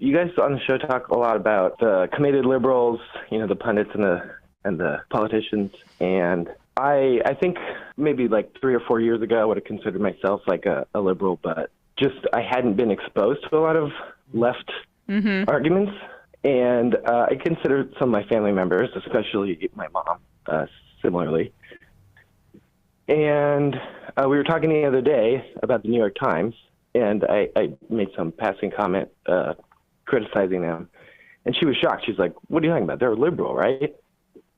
you guys on the show talk a lot about the committed liberals, the pundits and the politicians. And I think maybe like 3 or 4 years ago, I would have considered myself like a liberal, but just I hadn't been exposed to a lot of left arguments. And I considered some of my family members, especially my mom, similarly. And we were talking the other day about the New York Times, and I made some passing comment criticizing them. And she was shocked. She's like, what are you talking about? They're liberal, right?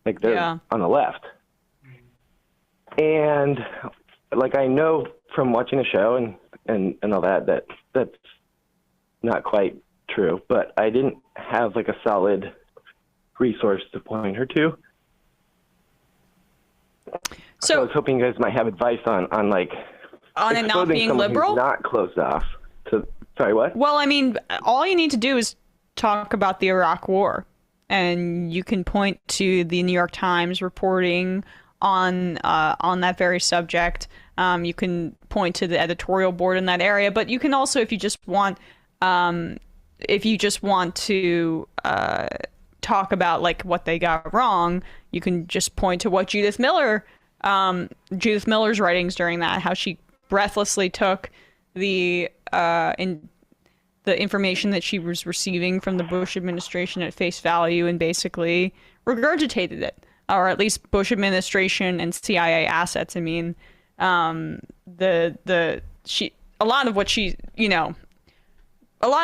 Like, they're on the left. And, like, I know from watching the show and all that that's not quite true. But I didn't have, like, a solid resource to point her to. So I was hoping you guys might have advice on it not being liberal? Not closed off to... Sorry, what? Well, I mean, all you need to do is talk about the Iraq War. And you can point to the New York Times reporting on that very subject. You can point to the editorial board in that area. But you can also, if you just want to talk about like what they got wrong, you can just point to what Judith Miller's writings during that, how she breathlessly took the information that she was receiving from the Bush administration at face value and basically regurgitated it, or at least Bush administration and CIA assets. I mean, a lot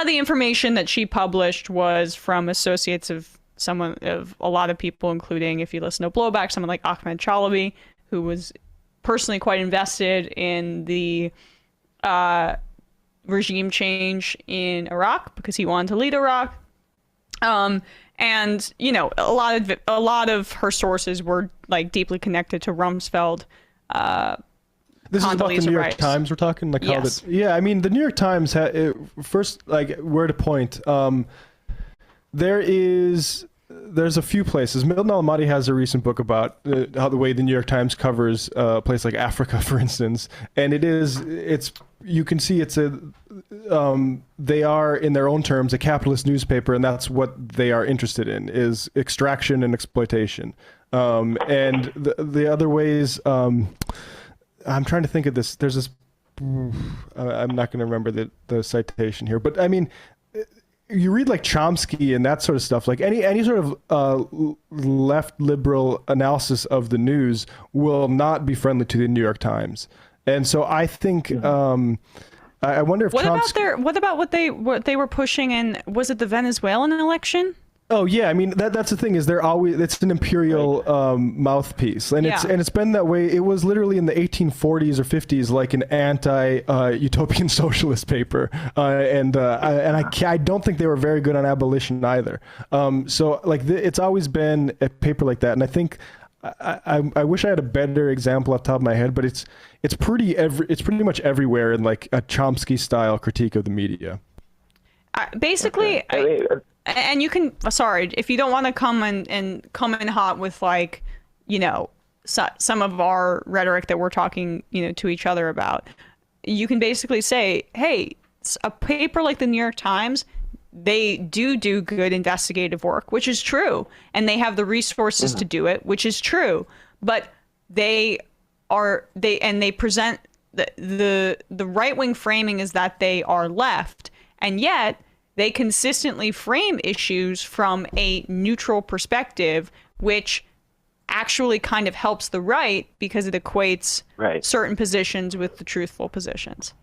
of the information that she published was from associates of a lot of people, including, if you listen to Blowback, someone like Ahmed Chalabi, who was personally quite invested in the regime change in Iraq because he wanted to lead Iraq. And a lot of her sources were like deeply connected to Rumsfeld. This is about the New York Times we're talking? Like, yes. Yeah, I mean, the New York Times, first, like, where to point, there's a few places. Milton Alamati has a recent book about how the way the New York Times covers a place like Africa, for instance. And you can see they are, in their own terms, a capitalist newspaper, and that's what they are interested in, is extraction and exploitation. And the other ways, I'm trying to think of this. There's this, I'm not going to remember the citation here, but I mean, you read like Chomsky and that sort of stuff, like any sort of left liberal analysis of the news will not be friendly to the New York Times. And so I think, I wonder if what about what they were pushing in, was it the Venezuelan election? Oh yeah, I mean that's the thing, is it's an imperial mouthpiece, and it's been that way. It was literally in the 1840s or 50s, like an anti-utopian socialist paper, and I don't think they were very good on abolition either. So like it's always been a paper like that, and I think I wish I had a better example off the top of my head, but it's pretty much everywhere in like a Chomsky style critique of the media. Basically. And you can, if you don't want to come in hot with like, some of our rhetoric that we're talking, to each other about, you can basically say, hey, a paper like the New York Times, they do good investigative work, which is true. And they have the resources to do it, which is true. But they present the right-wing framing is that they are left. And yet they consistently frame issues from a neutral perspective, which actually kind of helps the right because it equates certain positions with the truthful positions.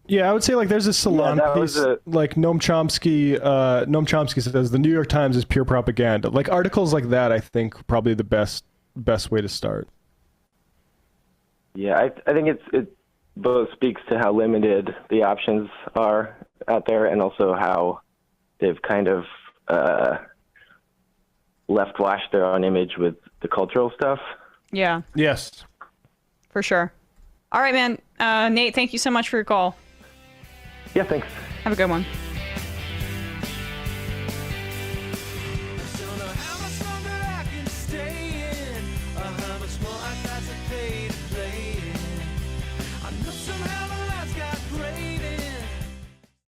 Yeah, I would say like there's a salon piece, like Noam Chomsky. Noam Chomsky says the New York Times is pure propaganda. Like articles like that, I think probably the best way to start. Yeah, I think it both speaks to how limited the options are out there, and also how they've kind of left washed their own image with the cultural stuff. Yeah. Yes. For sure. All right, man. Nate, thank you so much for your call. Yeah, thanks. Have a good one.